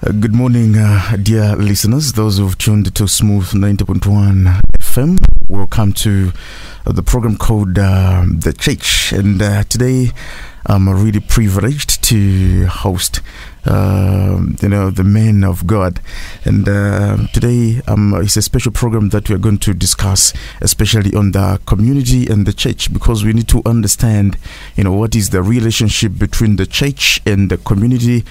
Good morning, dear listeners, those who've tuned to Smooth 90.1 FM. Welcome to the program called The Church. And today I'm really privileged to host the men of God. And today it's a special program that we're going to discuss, especially on the community and the church, because we need to understand, what is the relationship between the church and the community.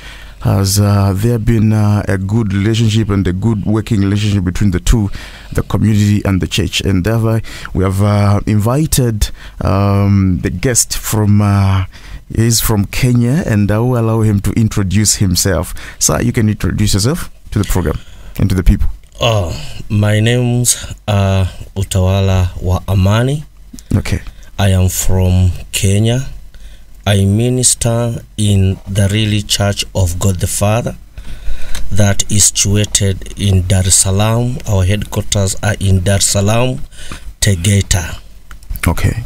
Has there been a good relationship and a good working relationship between the two, the community and the church? And therefore, we have invited the guest is from Kenya, and I will allow him to introduce himself. Sir, you can introduce yourself to the program and to the people. My name's Utawala wa Amani. Okay. I am from Kenya. I minister in the really Church of God the Father that is situated in Dar es Salaam. Our headquarters are in Dar es Salaam, Tegeta. Okay.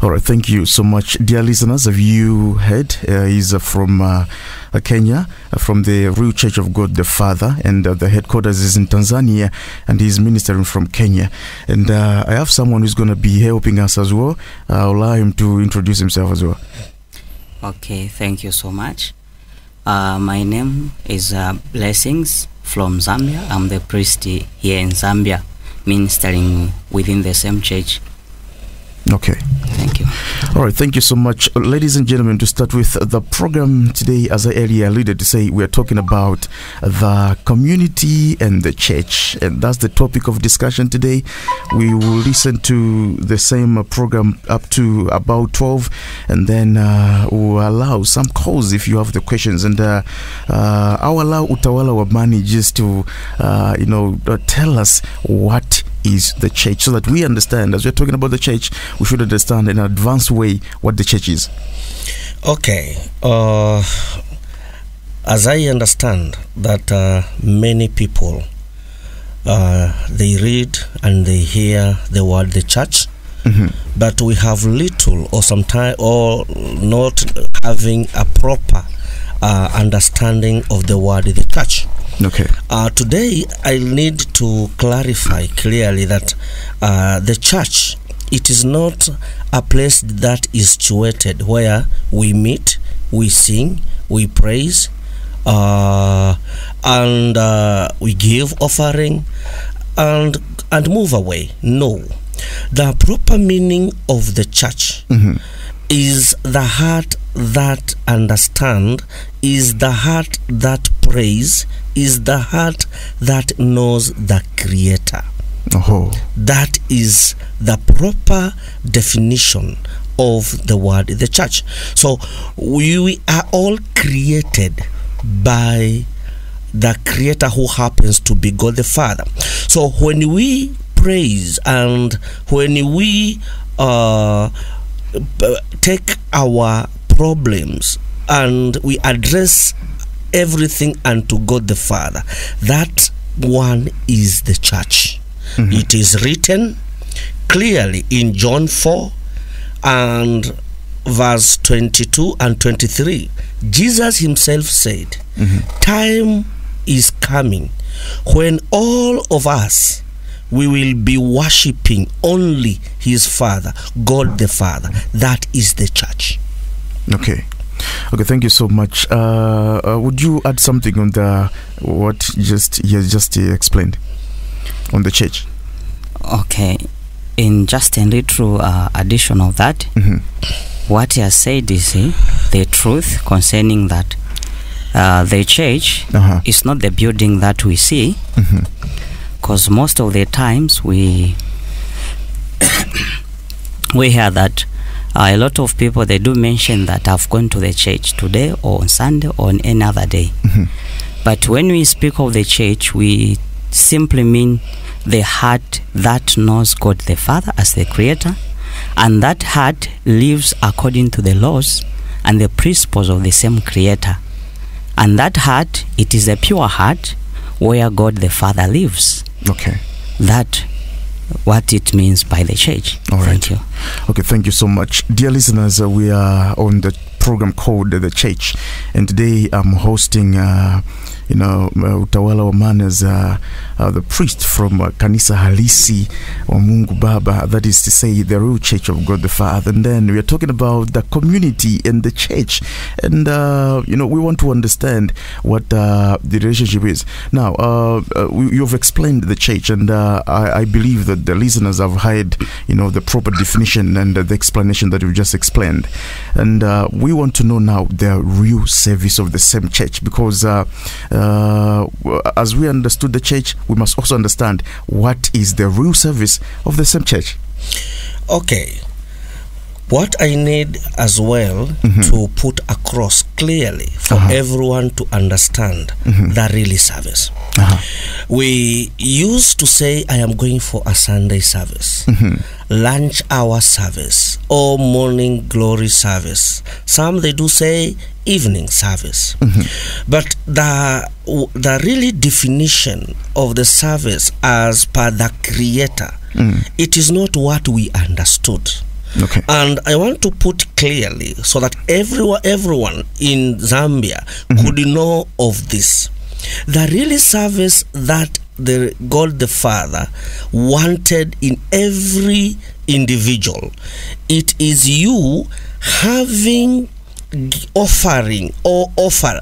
All right, thank you so much. Dear listeners, have you heard? He's from Kenya, from the Real Church of God the Father, and the headquarters is in Tanzania, and he's ministering from Kenya. And I have someone who's going to be helping us as well. I'll allow him to introduce himself as well. Okay, thank you so much. My name is Blessings from Zambia. I'm the priest here in Zambia, ministering within the same church. Okay. Thank you. All right, thank you so much. Ladies and gentlemen, to start with the program today, as I earlier alluded to say, we are talking about the community and the church. And that's the topic of discussion today. We will listen to the same program up to about 12, and then we'll allow some calls if you have the questions. And I'll allow Utawala wa Amani just to, tell us what is the church, so that we understand, as we're talking about the church, we should understand in an advanced way what the church is. Okay. As I understand that many people they read and they hear the word the church, but we have little or sometimes or not having a proper understanding of the word the church. Okay. Today I need to clarify clearly that the church, it is not a place that is situated where we meet, we sing, we praise, and we give offering and move away. No. The proper meaning of the church is the heart that understand, is the heart that praise, is the heart that knows the Creator. That is the proper definition of the word the church. So we are all created by the Creator, who happens to be God the Father. So when we praise and when we take our problems and we address everything unto God the Father, that one is the church. It is written clearly in John 4 and verse 22 and 23. Jesus himself said, time is coming when all of us, we will be worshiping only his Father, God the Father. That is the church. Okay, thank you so much. Would you add something on what you just explained on the church? Okay, in just a little addition of that, what he has said is the truth concerning that the church is not the building that we see, because most of the times we hear that a lot of people, they do mention that I've gone to the church today or on Sunday or on any other day. But when we speak of the church, we simply mean the heart that knows God the Father as the Creator, and that heart lives according to the laws and the principles of the same Creator. And that heart, it is a pure heart where God the Father lives. Okay. That what it means by the church. All right. Thank you. Okay, thank you so much. Dear listeners, we are on the program called The Church. And today I'm hosting, Utawala wa Manners, the priest from Kanisa Halisi wa Mungu Baba, that is to say the real Church of God the Father. And then we are talking about the community and the church. And, we want to understand what the relationship is. Now, you've explained the church, and I believe that the listeners have heard, the proper definition and the explanation that you just explained. And we want to know now the real service of the same church, because as we understood the church, we must also understand what is the real service of the same church. Okay. What I need as well to put across clearly for everyone to understand the really service. We used to say, I am going for a Sunday service, lunch hour service, or morning glory service. Some they do say evening service. But the really definition of the service as per the Creator, it is not what we understood. Okay. And I want to put clearly so that everyone in Zambia could know of this. The really service that the God the Father wanted in every individual, it is you having offering or offer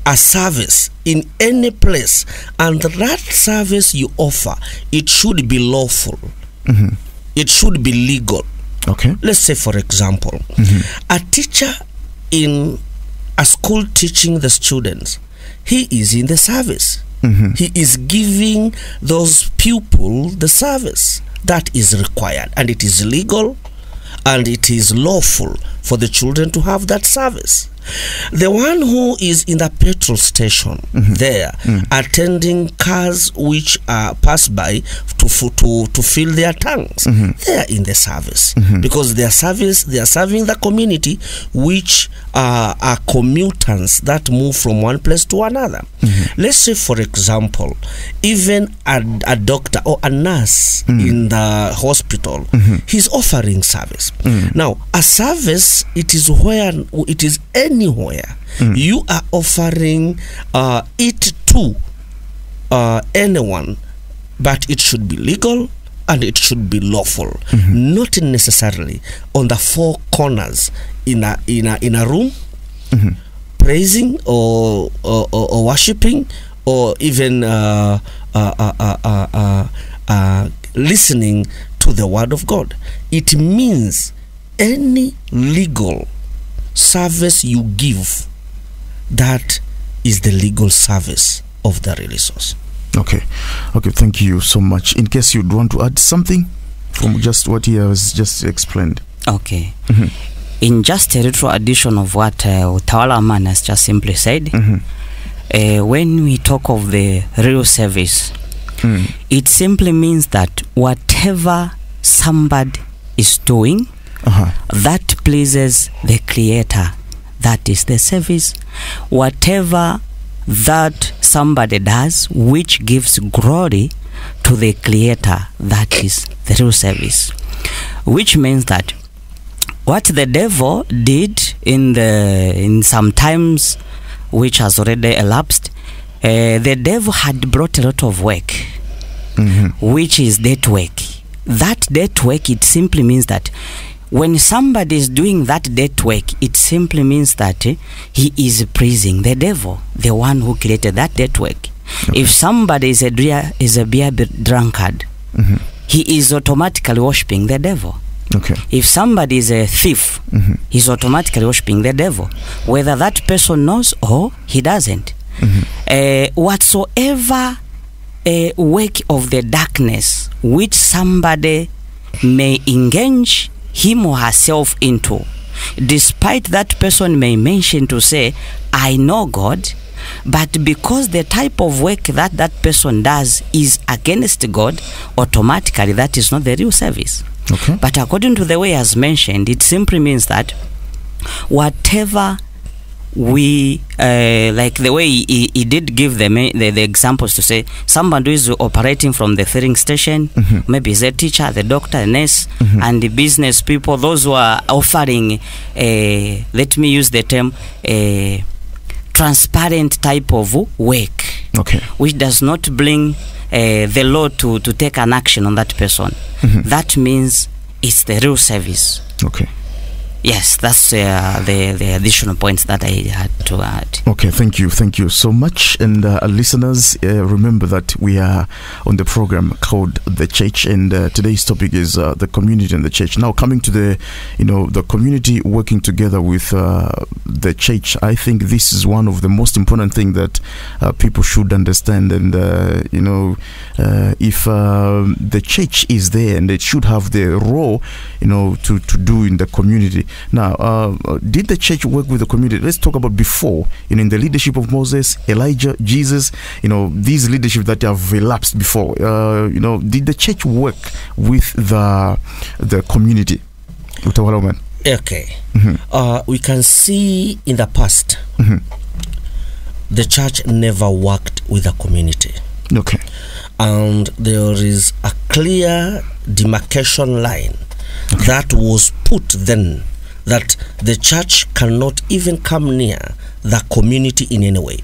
a service in any place, and that service you offer, it should be lawful. It should be legal. Okay. Let's say, for example, a teacher in a school teaching the students, he is in the service. He is giving those pupils the service that is required, and it is legal and it is lawful for the children to have that service. The one who is in the petrol station there, attending cars which pass by to fill their tanks, they are in the service, because they are serving the community, which are commutants that move from one place to another. Let's say, for example, even a doctor or a nurse in the hospital, he's offering service. Now, a service, it is where it is anywhere you are offering it to anyone, but it should be legal and it should be lawful, not necessarily on the four corners in a room, praising or worshiping, or even listening to the word of God. It means any legal service you give, that is the legal service of the resource. Okay, thank you so much. In case you'd want to add something from just what he has just explained. Okay. In just a little addition of what Utawala Man has just simply said, when we talk of the real service, it simply means that whatever somebody is doing that pleases the Creator, that is the service. Whatever that somebody does which gives glory to the Creator, that is the real service. Which means that what the devil did in some times which has already elapsed, the devil had brought a lot of work, which is dead work. That dead work, it simply means that when somebody is doing that dead work, it simply means that he is praising the devil, the one who created that dead work. If somebody is a beer drunkard, he is automatically worshiping the devil. If somebody is a thief, he's automatically worshiping the devil, whether that person knows or he doesn't. Whatsoever work of the darkness which somebody may engage him or herself into, despite that person may mention to say, I know God, but because the type of work that person does is against God, automatically that is not the real service. But according to the way as mentioned, it simply means that whatever we like the way he did give the examples to say somebody who is operating from the filling station, maybe is a teacher, the doctor, a nurse, and the business people, those who are offering let me use the term transparent type of work, which does not bring the law to take an action on that person. That means it's the real service. Yes, that's the additional points that I had to add. Okay, thank you so much. And listeners, remember that we are on the program called The Church, and today's topic is the community and the church. Now, coming to the community working together with the church, I think this is one of the most important things that people should understand. And if the church is there, and it should have the role, to do in the community. Now, did the church work with the community? Let's talk about before, in the leadership of Moses, Elijah, Jesus, these leadership that have elapsed before. Did the church work with the community? Okay. We can see in the past, the church never worked with the community. And there is a clear demarcation line that was put then, that the church cannot even come near the community in any way,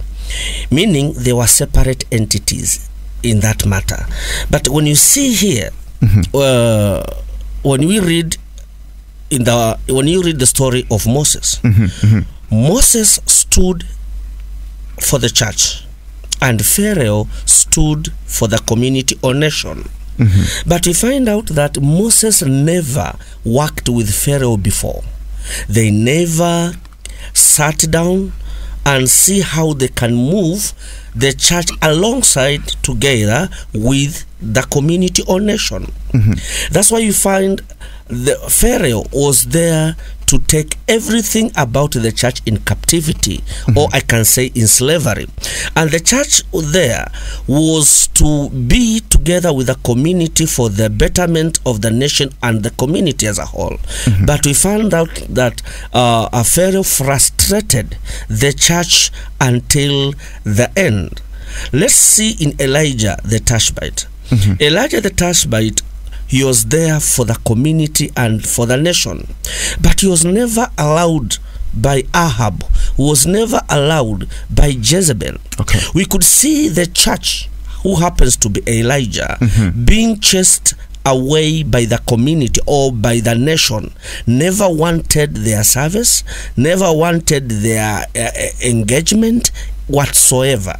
meaning they were separate entities in that matter. But when you see here, when you read the story of Moses, Moses stood for the church, and Pharaoh stood for the community or nation. But we find out that Moses never worked with Pharaoh before. They never sat down and see how they can move the church alongside together with the community or nation. That's why you find the Pharaoh was there to take everything about the church in captivity, or I can say in slavery. And the church there was to be together with the community for the betterment of the nation and the community as a whole. But we found out that Pharaoh frustrated the church until the end. Let's see in Elijah the Tishbite. Elijah the Tishbite, he was there for the community and for the nation, but he was never allowed by Ahab, was never allowed by Jezebel. We could see the church, who happens to be Elijah, being chased away by the community or by the nation, never wanted their service, never wanted their engagement whatsoever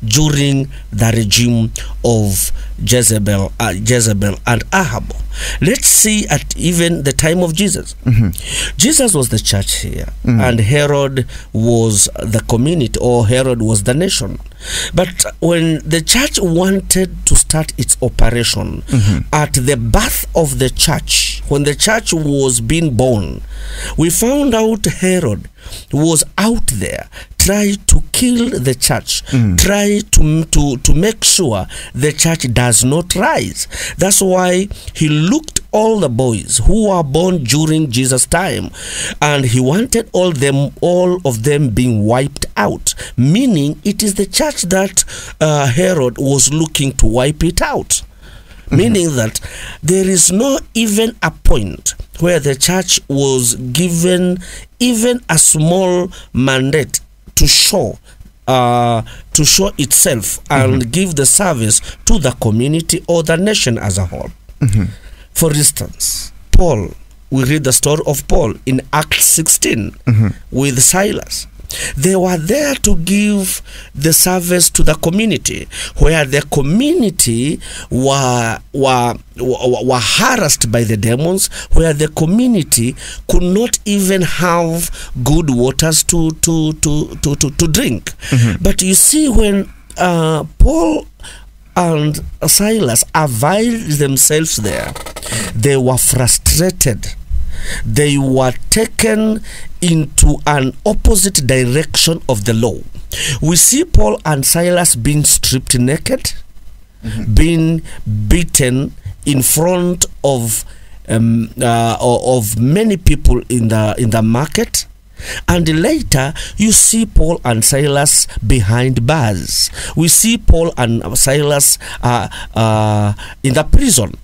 during the regime of Jezebel and Ahab. Let's see at even the time of Jesus. Jesus was the church here, and Herod was the community, or Herod was the nation. But when the church wanted to start its operation, at the birth of the church, when the church was being born, we found out Herod was out there try to kill the church, try to make sure the church does not rise. That's why he looked all the boys who were born during Jesus' time, and he wanted all of them being wiped out, meaning it is the church that Herod was looking to wipe it out. Meaning that there is no even a point where the church was given even a small mandate to show itself and give the service to the community or the nation as a whole. For instance, Paul, we read the story of Paul in Acts 16 with Silas. They were there to give the service to the community, where the community were harassed by the demons, where the community could not even have good waters to drink. But you see, when Paul and Silas availed themselves there, they were frustrated. They were taken into an opposite direction of the law. We see Paul and Silas being stripped naked, being beaten in front of many people in the market. And later, you see Paul and Silas behind bars. We see Paul and Silas in the prison.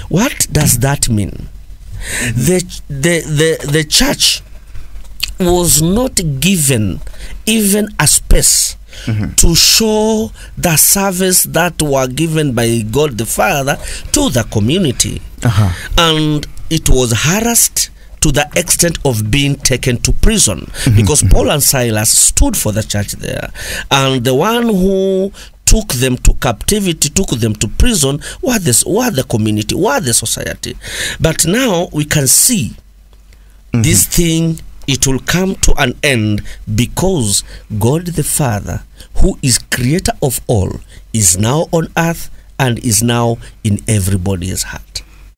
What does that mean? The church was not given even a space to show the service that were given by God the Father to the community. And it was harassed to the extent of being taken to prison, because Paul and Silas stood for the church there, and the one who took them to captivity, took them to prison, were the community, were the society. But now we can see this thing, it will come to an end, because God the Father, who is creator of all, is now on earth and is now in everybody's heart.